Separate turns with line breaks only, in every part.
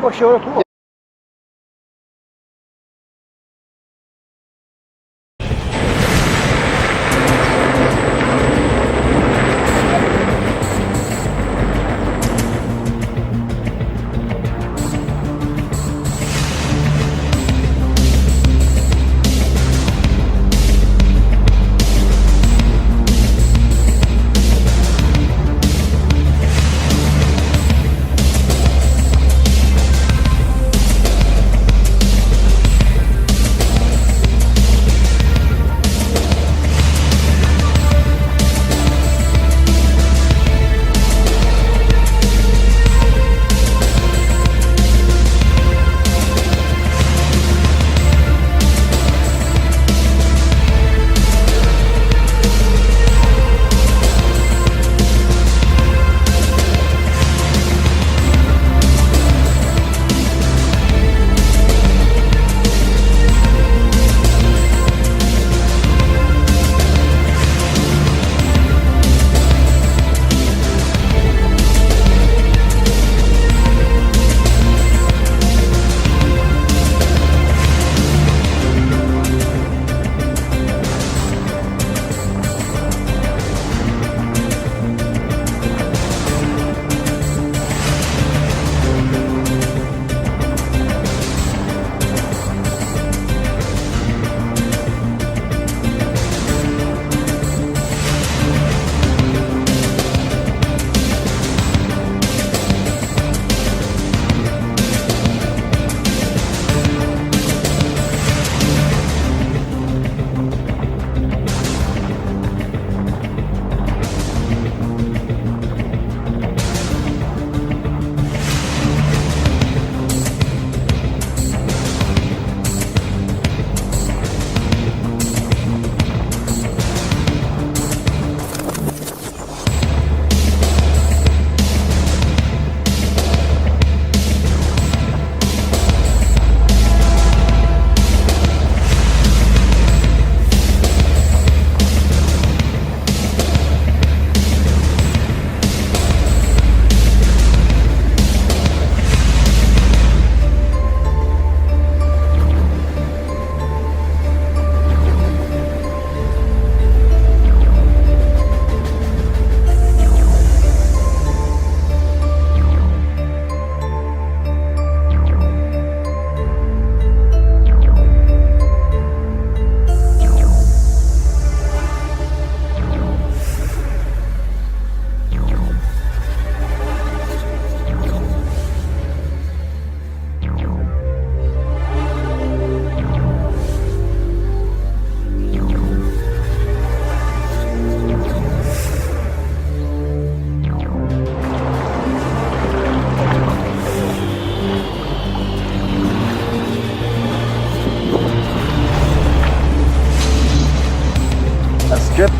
Och köra på.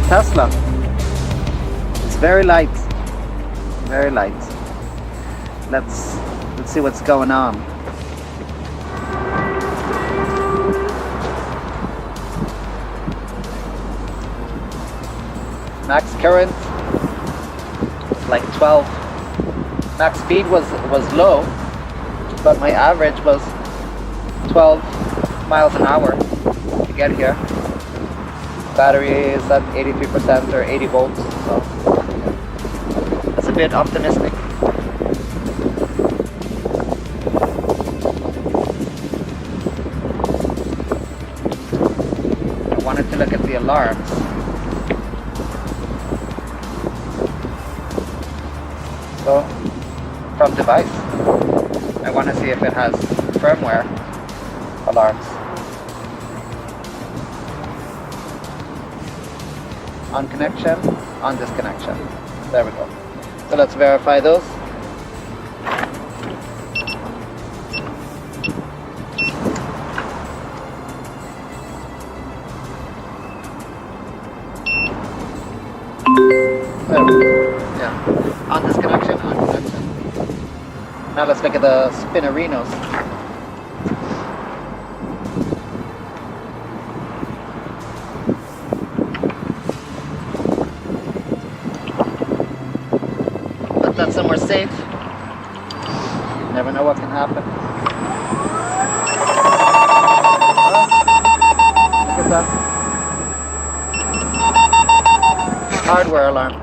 Tesla. It's very light. Very light. Let's see what's going on. Max current like 12. Max speed was low, but my average was 12 miles an hour to get here. Battery is at 83% or 80 volts, so that's a bit optimistic. I wanted to look at the alarms. So, from device, I want to see if it has firmware alarms. On connection, on disconnection. There we go. So let's verify those. There we go. Yeah. On disconnection, on connection. Now let's look at the spinnerinos. Put that somewhere safe. You never know what can happen. Look at that. Hardware alarm.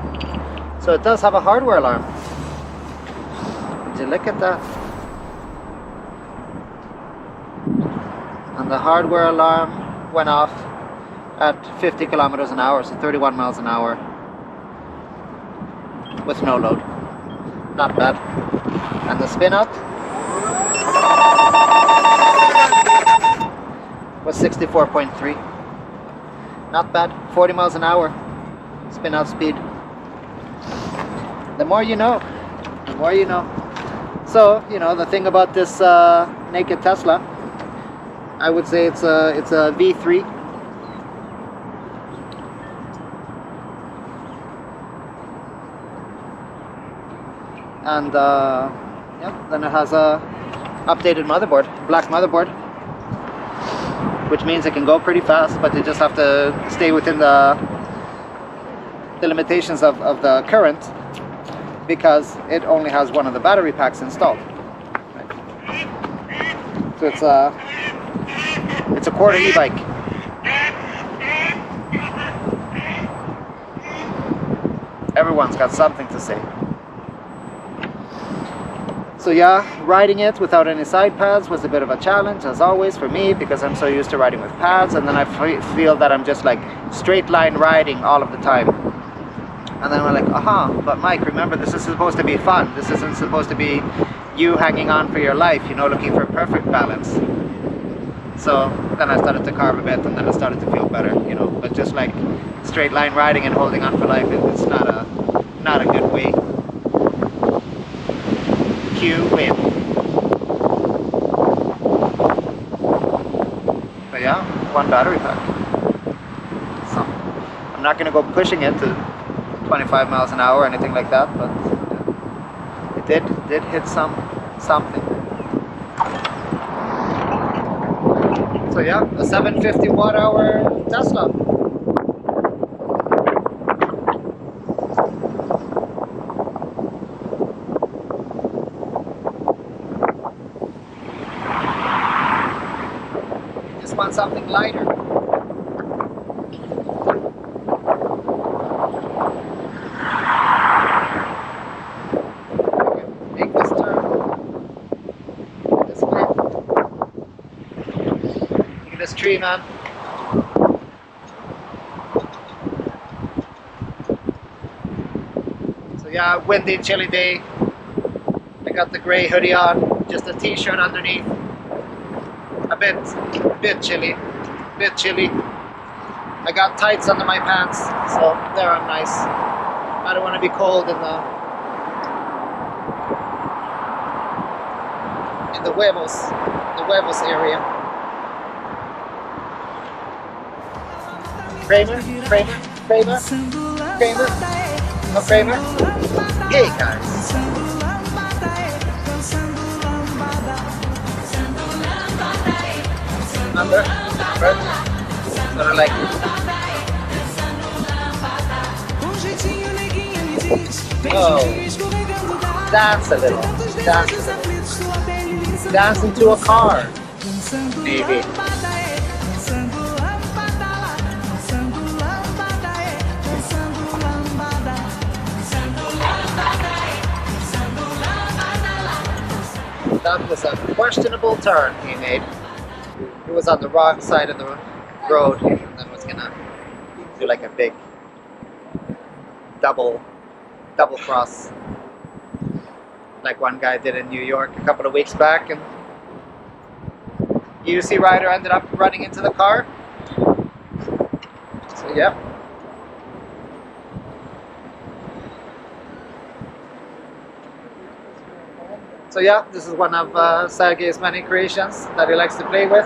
So it does have a hardware alarm. Did you look at that? And the hardware alarm went off at 50 kilometers an hour, so 31 miles an hour with no load. Not bad. And the spin out was 64.3. Not bad. 40 miles an hour spin out speed. The more you know. The more you know. So, you know, the thing about this naked Tesla, I would say it's a V3. And yeah, then it has a updated motherboard, black motherboard, which means it can go pretty fast, but you just have to stay within the limitations of the current, because it only has one of the battery packs installed. Right. So it's a quarter e-bike. Everyone's got something to say. So yeah, riding it without any side pads was a bit of a challenge, as always, for me, because I'm so used to riding with pads, and then I feel that I'm just like straight line riding all of the time. And then I'm like, aha, but Mike, remember, this is supposed to be fun. This isn't supposed to be you hanging on for your life, you know, looking for perfect balance. So then I started to carve a bit, and then I started to feel better, you know. But just like straight line riding and holding on for life, it's not a good way. Q win. But yeah, one battery pack. So I'm not gonna go pushing it to 25 miles an hour or anything like that, but it did hit something. So yeah, a 750 watt hour Tesla. Just want something lighter. Make this turn this way. Look at this tree, man. So yeah, windy, chilly day. I got the gray hoodie on, just a t-shirt underneath. A bit chilly. I got tights under my pants, so they're nice. I don't want to be cold in the huevos area. Kramer. No Kramer. Hey guys. Remember? Sort of like. Oh, dance a little. Dance into a car, maybe. That was a questionable turn he made. He was on the wrong side of the road and then was gonna do like a big double cross, like one guy did in New York a couple of weeks back, and UC rider ended up running into the car. So yeah. So yeah, this is one of Sergey's many creations that he likes to play with.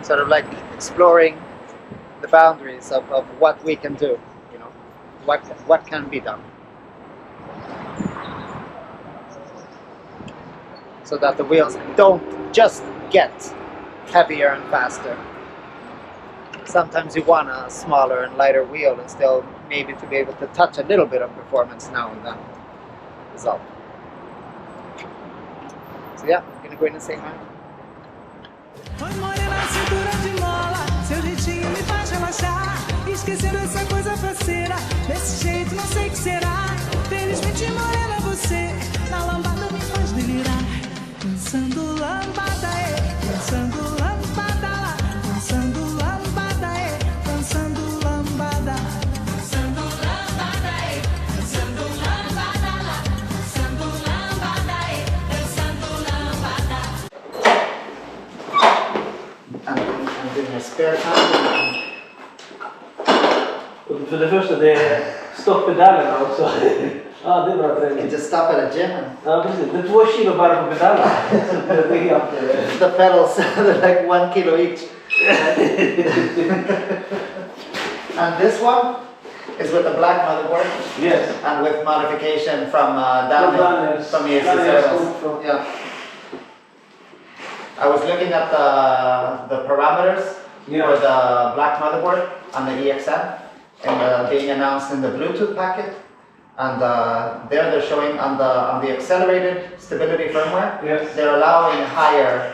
Sort of like exploring the boundaries of what we can do, you know, what can be done. So that the wheels don't just get heavier and faster. Sometimes you want a smaller and lighter wheel and still maybe to be able to touch a little bit of performance now and then. Is all. So yeah, I'm gonna go in and say hi.
Oi, morena, cintura de mola, seu jeitinho me faz relaxar. Esquecer essa coisa faceira, desse jeito não sei o que será. Felizmente, morena, você na lambada me faz delirar. Dançando lambada, dançando lambada lá. Dançando lambada, dançando lambada. Dançando lambada, dançando lambada lá. Dançando lambada, dançando lambada.
And in your spare time.
För det första, det är stoppedalerna också. Ja, det är bra
You
träning.
can just stop at a gym and
Ja, precis. Det är 2 kilo bara på pedalerna. Så det är helt...
the pedals, they're like 1 kilo each. And this one is with the black motherboard.
Yes.
And with modification from Daniel from ESC
Daniel's
Service.
from-
Yeah. I was looking at the parameters
Yeah.
for the black motherboard on the EXM and being announced in the Bluetooth packet. And there they're showing on the accelerated stability firmware,
Yes.
they're allowing higher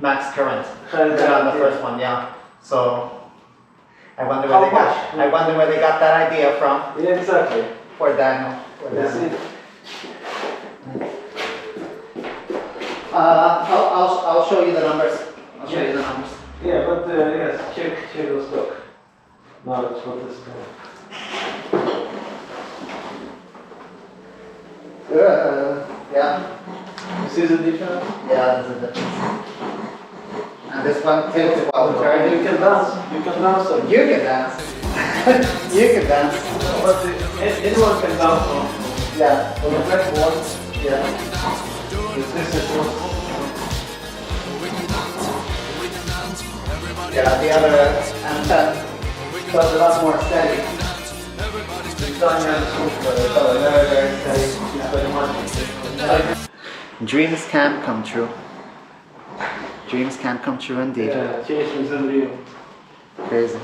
max current
Higher
than on the
current,
first one. Yeah. So I wonder
How
where they got.
much?
I wonder where they got that idea from.
Yeah, exactly.
For Daniel. For
That's
Daniel.
it.
I'll show you the numbers. I'll show you the numbers.
Yeah, but yes, check the stock. No, it's what is
Yeah.
You see the difference?
Yeah, there's a difference. And this one tilts while
You
turning.
can dance. You can dance. On.
You can dance. You can dance.
But anyone can dance on.
Yeah.
On the blackboard.
Yeah.
This is what.
Yeah, the other M10 was a lot more steady. Very, very steady. Dreams can come true. Dreams can come true indeed.
Yeah, change is unreal.
Crazy.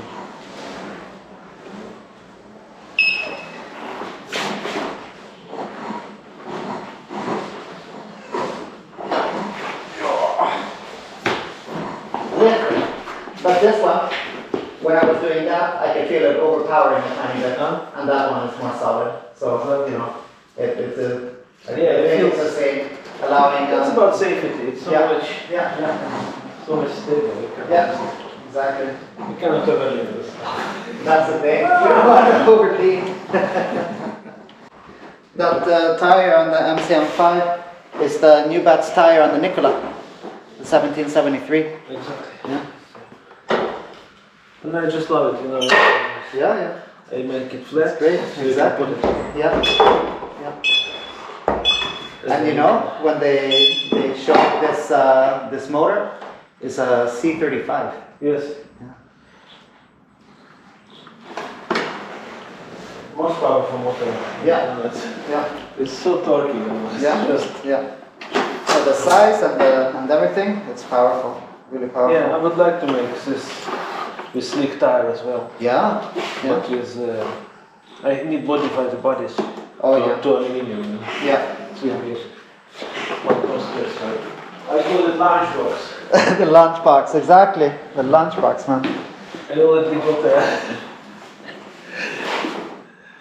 But this one, when I was doing that, I could feel it overpowering a tiny bit, and that one is more solid. So, you know, I think it's the same, allowing...
It's about safety. It's so much.
Yeah.
So much stable.
Yeah, exactly.
You cannot overleave this.
That's the thing. You don't want to overlean. That tire on the MCM5 is the New Bat's tire on the Nikola, the 1773.
Exactly.
Yeah.
And I just love it, you know.
Yeah.
I make it flat.
That's great.
So you can
Exactly.
put it-
Yeah. And you know, when they showed this motor is a C35.
Yes. Most powerful motor.
Yeah.
You know,
Yeah.
it's so torquey. You know. It's
Yeah.
just.
Yeah. So the size and everything, it's powerful. Really powerful.
Yeah, I would like to make this with slick tire as well.
Yeah.
But with I need modify the bodies.
Oh,
to,
yeah.
To aluminium.
Yeah.
It's gonna be one process. I call it lunchbox.
The lunchbox, exactly. The lunchbox, man.
I already got a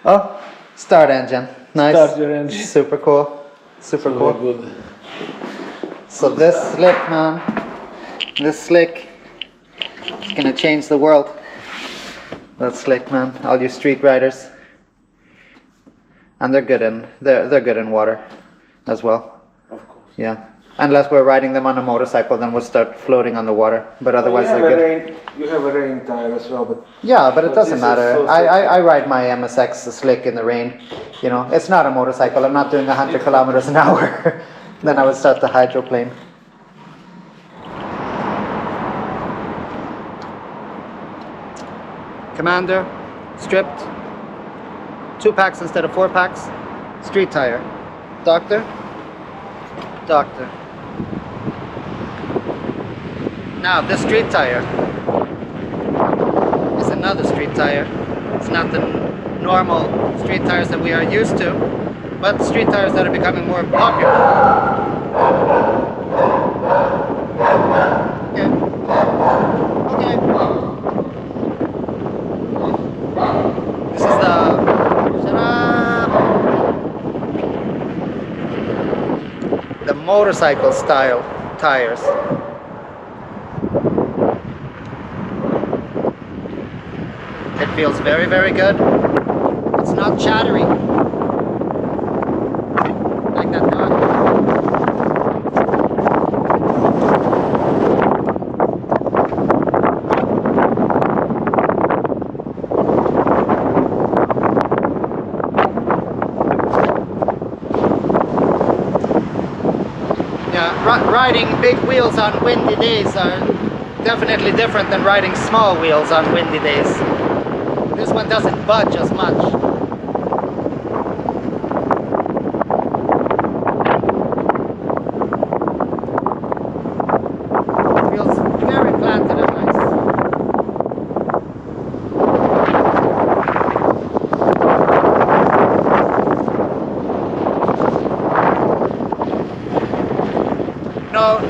Oh, start engine. Nice.
Start your engine.
Super cool. Super cool.
good.
So this slick, man, this slick is gonna change the world. That slick, man. All you street riders, and they're good in water as well.
Of course.
Yeah. Unless we're riding them on a motorcycle, then we'll start floating on the water. But otherwise,
you have
they're
a
good.
rain, you have a rain tire as well, but
Yeah, but it
But
doesn't
this is
matter.
so
I ride my MSX slick in the rain. You know, it's not a motorcycle. I'm not doing 100 kilometers an hour. Then I would start the hydroplane. Commander, stripped, 2 packs instead of 4 packs, street tire. Doctor, doctor. Now this street tire is another street tire. It's not the normal street tires that we are used to, but street tires that are becoming more popular. Okay. Okay. This is the motorcycle style tires. It feels very, very good. It's not chattery like that dog. Yeah, riding big wheels on windy days are definitely different than riding small wheels on windy days. This one doesn't budge as much. It feels very planted and nice.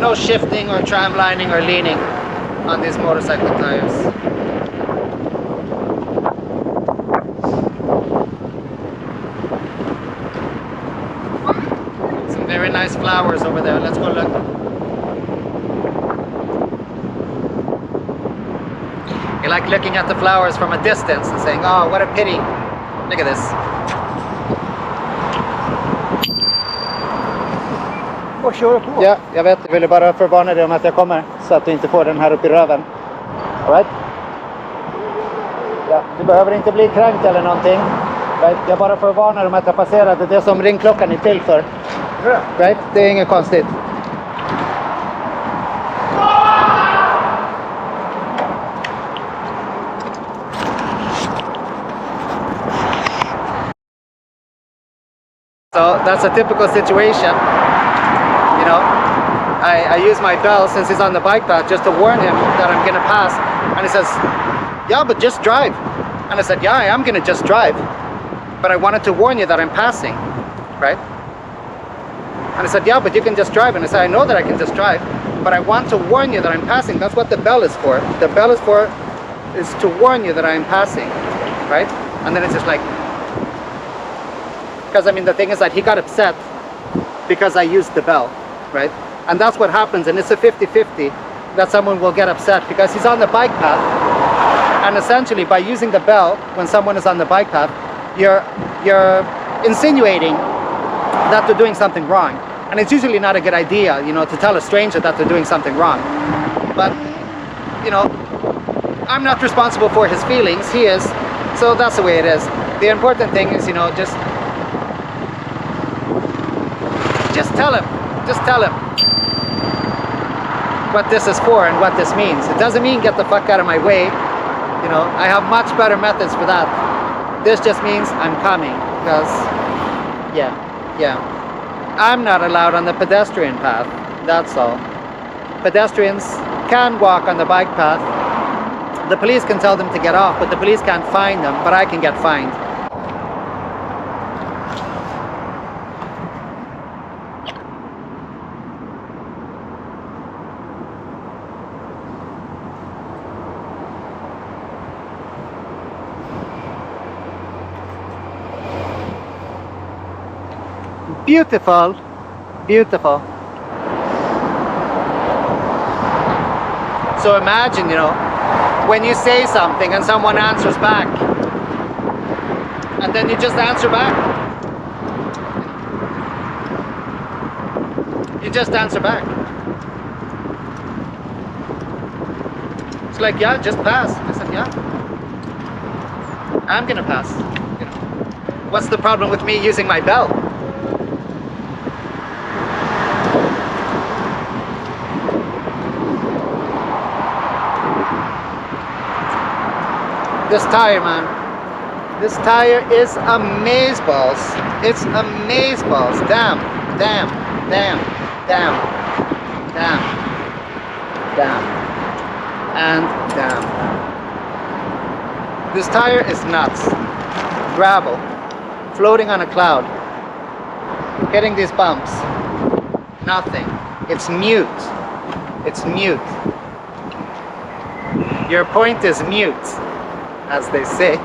No shifting or tramlining or leaning on these motorcycle tires. Very nice flowers over there. Let's go look. You like looking at the flowers from a distance and saying, oh, what a pity. Look at this.
Och köra på.
Ja, jag vet. Jag ville bara förvarna dig om att jag kommer så att du inte får den här upp i röven. All right? Ja, du behöver inte bli kränkt eller någonting. Right? Jag bara förvarnar om att jag passerade det som ringklockan är till för. Right? Det är inget konstigt. So that's a typical situation. You know, I use my bell since he's on the bike path just to warn him that I'm gonna pass. And he says, yeah, but just drive. And I said, yeah, I am gonna just drive. But I wanted to warn you that I'm passing, right? And I said, yeah, but you can just drive. And I said, I know that I can just drive, but I want to warn you that I'm passing. That's what the bell is for. The bell is to warn you that I'm passing, right? And then it's just like, because I mean, the thing is that he got upset because I used the bell, right? And that's what happens, and it's a 50-50 that someone will get upset because he's on the bike path, and essentially by using the bell when someone is on the bike path, you're insinuating that they're doing something wrong. And it's usually not a good idea, you know, to tell a stranger that they're doing something wrong. But, you know, I'm not responsible for his feelings, he is, so that's the way it is. The important thing is, you know, just tell him what this is for and what this means. It doesn't mean get the fuck out of my way, you know, I have much better methods for that. This just means I'm coming, because, yeah, I'm not allowed on the pedestrian path, that's all. Pedestrians can walk on the bike path. The police can tell them to get off, but the police can't fine them, but I can get fined. Beautiful, beautiful. So imagine, you know, when you say something and someone answers back, and then you just answer back. You just answer back. It's like, yeah, just pass. I said, yeah, I'm gonna pass. You know, what's the problem with me using my bell? This tire, man. This tire is amazeballs. It's amazeballs. Damn, damn, damn, damn, damn, damn, and damn. This tire is nuts. Gravel, floating on a cloud, hitting these bumps. Nothing. It's mute. It's mute. Your point is mute, as they say.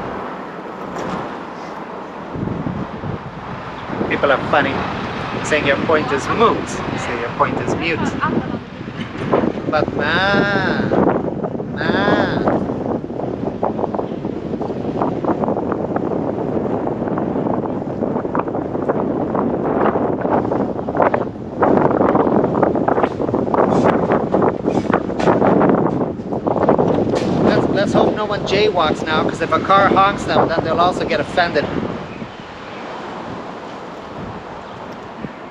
People are funny, saying your point is moot. Say your point is mute. But man, let's hope no one jaywalks now, because if a car honks them, then they'll also get offended.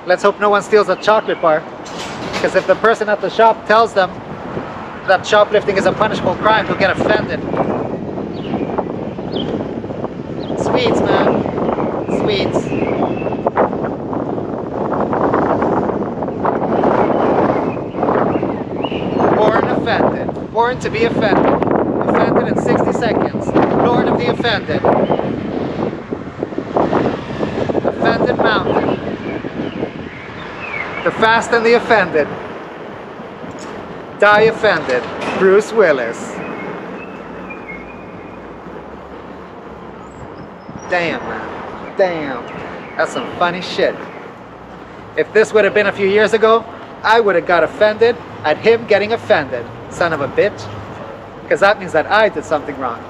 Let's hope no one steals a chocolate bar, because if the person at the shop tells them that shoplifting is a punishable crime, they'll get offended. Sweets, man. Sweets. Born offended. Born to be offended. Offended in 60 seconds. Lord of the offended. Offended Mountain. The Fast and the Offended. Die Offended. Bruce Willis. Damn, man. Damn. That's some funny shit. If this would have been a few years ago, I would have got offended at him getting offended. Son of a bitch. Because that means that I did something wrong.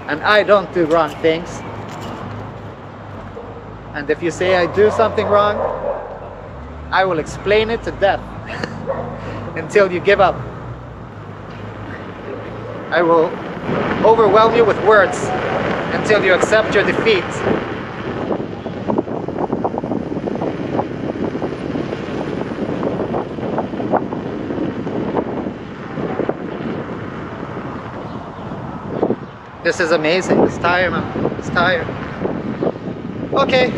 And I don't do wrong things. And if you say I do something wrong, I will explain it to death until you give up. I will overwhelm you with words until you accept your defeat. This is amazing. This tire, man. This tire. Okay.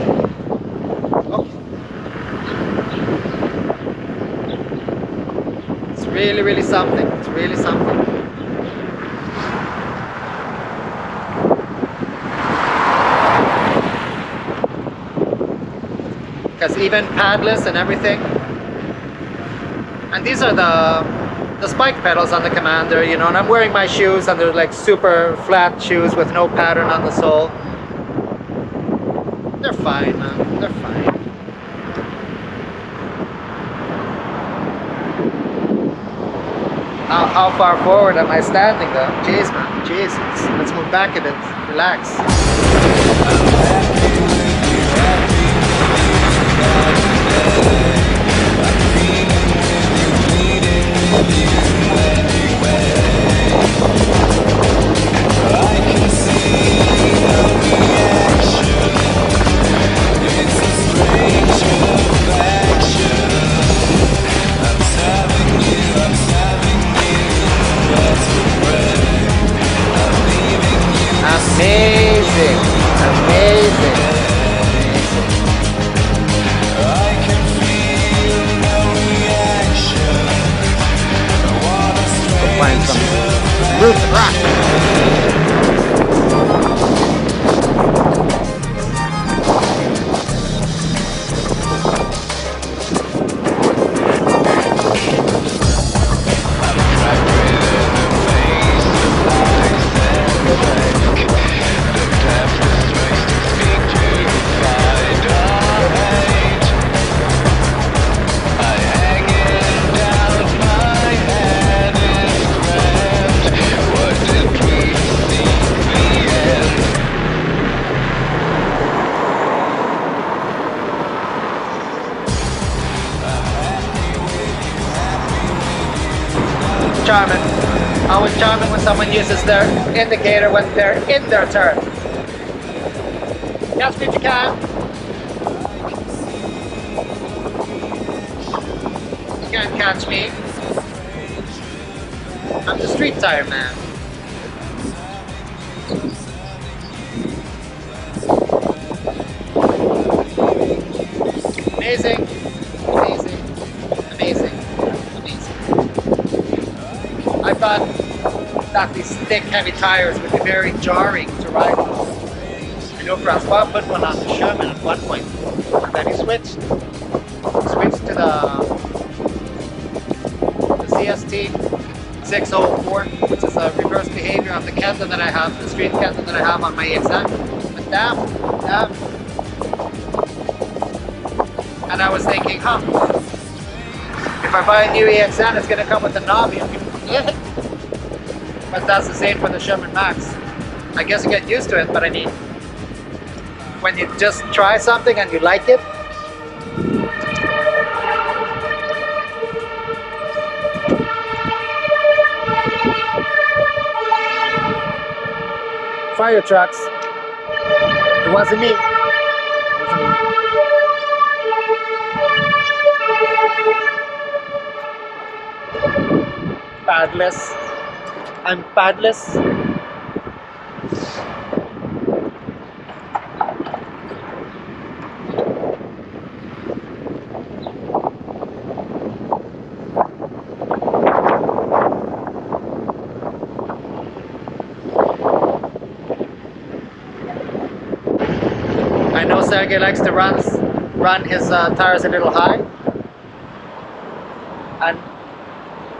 It's really, really something. It's really something. Because even padless and everything. And these are the spike pedals on the Commander, you know, and I'm wearing my shoes, and they're like super flat shoes with no pattern on the sole. They're fine, man. They're fine. How far forward am I standing though? Jeez, man. Jeez. Let's move back a bit. Relax. Amazing, amazing. We'll find some roots rock. Charming. Always charming when someone uses their indicator when they're in their turn. Catch me if you can. You can't catch me. I'm the street tire man. Not these thick, heavy tires would be very jarring to ride on. I know Francois put one on the Sherman at one point, and then he switched to the CST 604, which is a reverse behavior of the Kenton that I have, the street Kenton that I have on my EXN. But damn. And I was thinking, if I buy a new EXN, it's going to come with a knob. But that's the same for the Sherman Max. I guess you get used to it, but I mean, when you just try something and you like it, fire trucks. It wasn't me. Padless. I'm padless. I know Sergey likes to run his tires a little high, and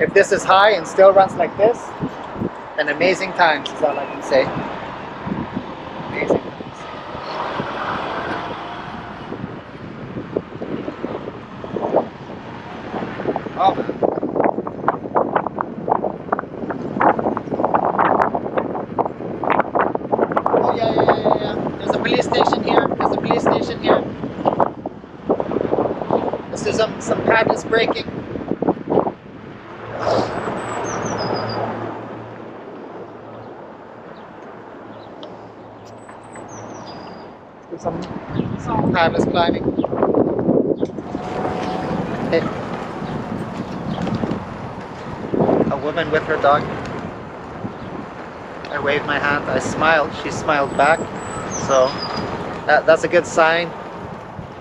if this is high and still runs like this, then amazing times is all I can say. Amazing times. Oh man. Oh yeah. There's a police station here. Let's do some padless braking. Some padless climbing. Hey. A woman with her dog. I waved my hand, I smiled, she smiled back. So that's a good sign.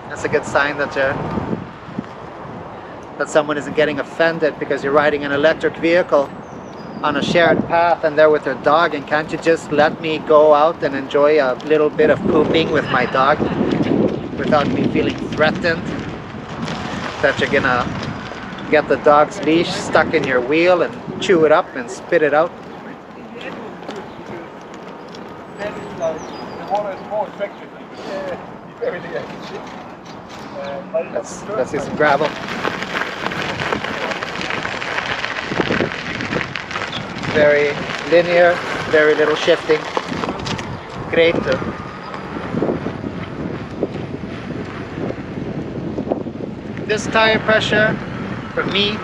That's a good sign that someone isn't getting offended because you're riding an electric vehicle on a shared path and they're with their dog, and can't you just let me go out and enjoy a little bit of pooping with my dog without me feeling threatened that you're gonna get the dog's leash stuck in your wheel and chew it up and spit it out? Let's see some gravel. Very linear, very little shifting. Great. This tire pressure, for me,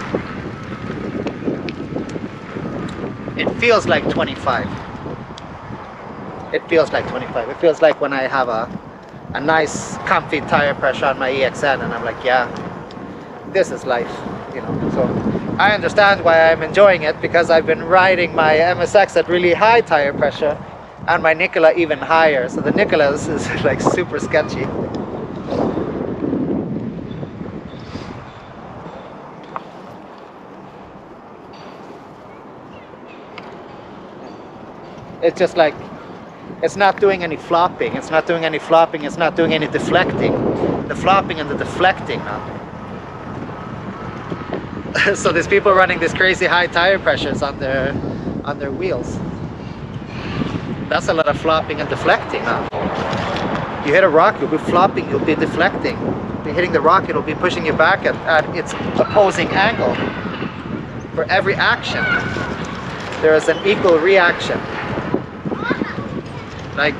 it feels like 25. It feels like 25. It feels like when I have a nice, comfy tire pressure on my EXN, and I'm like, yeah, this is life, you know. So I understand why I'm enjoying it, because I've been riding my MSX at really high tire pressure and my Nikola even higher. So the Nikola is like super sketchy. It's just like, it's not doing any flopping, it's not doing any flopping, it's not doing any deflecting. The flopping and the deflecting now. So there's people running this crazy high tire pressures on their wheels. That's a lot of flopping and deflecting now. You hit a rock, you'll be flopping, you'll be deflecting. You're hitting the rock, it'll be pushing you back at its opposing angle. For every action, there is an equal reaction. Like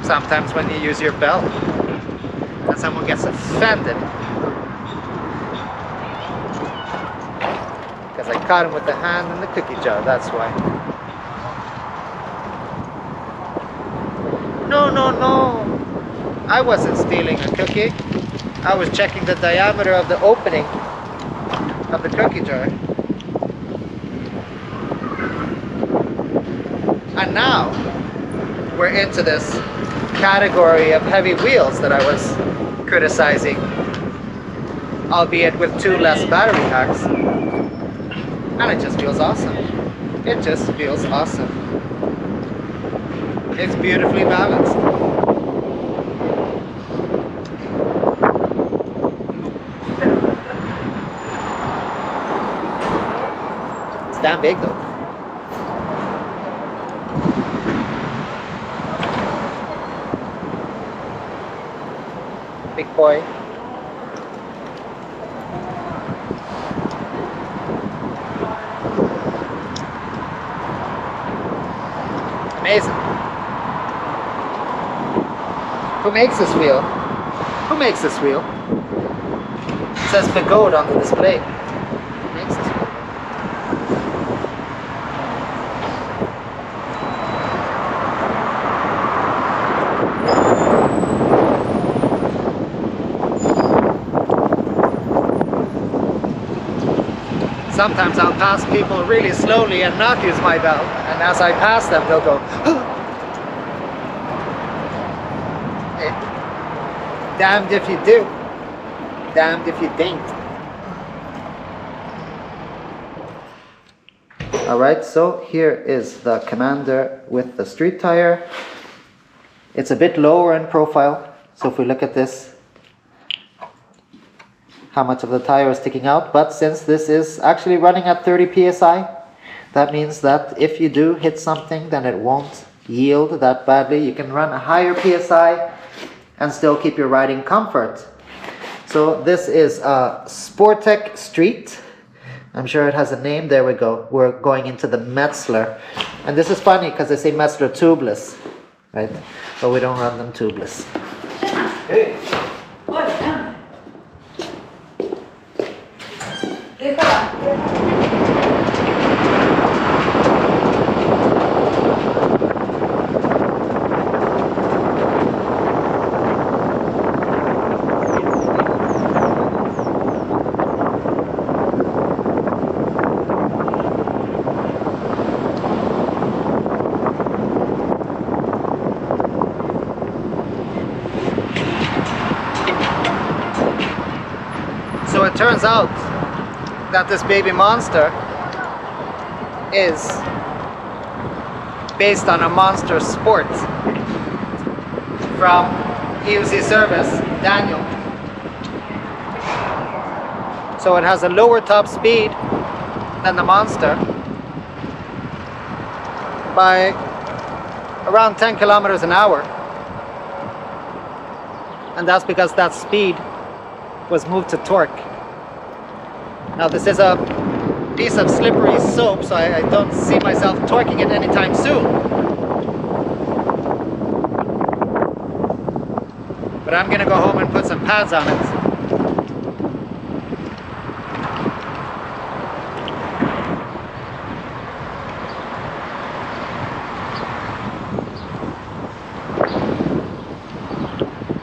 sometimes when you use your belt and someone gets offended because I caught him with the hand in the cookie jar, that's why. No, I wasn't stealing a cookie. I was checking the diameter of the opening of the cookie jar. And now we're into this category of heavy wheels that I was criticizing, albeit with 2 less battery packs, and it just feels awesome. It just feels awesome. It's beautifully balanced. It's damn big though. Big boy. Amazing. Who makes this wheel? Who makes this wheel? It says Begode on the display. Who makes this wheel? Sometimes I'll pass people really slowly and not use my belt, and as I pass them they'll go hey. Damned if you do, damned if you don't. Alright, so here is the Commander with the street tire. It's a bit lower in profile, so if we look at this, how much of the tire is sticking out, but since this is actually running at 30 psi, that means that if you do hit something, then it won't yield that badly. You can run a higher psi and still keep your riding comfort. So this is a Sportec Street. I'm sure it has a name. There we go. We're going into the Metzler. And this is funny because they say Metzler tubeless, right? But we don't run them tubeless.
Hey.
So it turns out that this baby monster is based on a Monster Sport from EUC Service, Daniel. So it has a lower top speed than the Monster by around 10 kilometers an hour. And that's because that speed was moved to torque. Now this is a piece of slippery soap, so I don't see myself torquing it anytime soon. But I'm gonna go home and put some pads on it.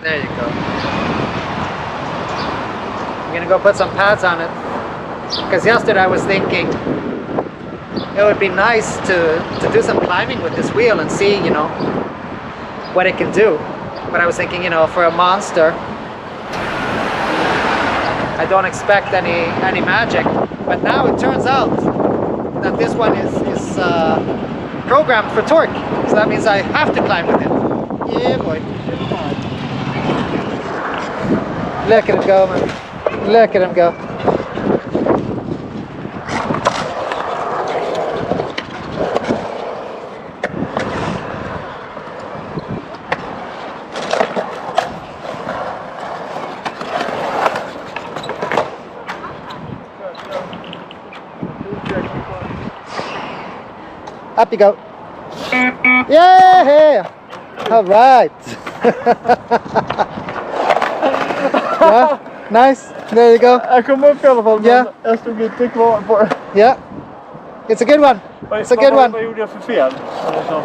There you go. I'm gonna go put some pads on it, because yesterday I was thinking it would be nice to do some climbing with this wheel and see, you know, what it can do. But I was thinking, you know, for a Monster, I don't expect any magic. But now it turns out that this one is programmed for torque, so that means I have to climb with it. Yeah, boy. Look at him go, man. Look at him go. Up you go. Yeah! All right. Ja, nice. There you go.
Jag kom upp i alla fall, men
Yeah.
jag stod inte kvar på det.
Yeah. It's a good one. It's a good one.
Vad gjorde jag för fel? Eller så?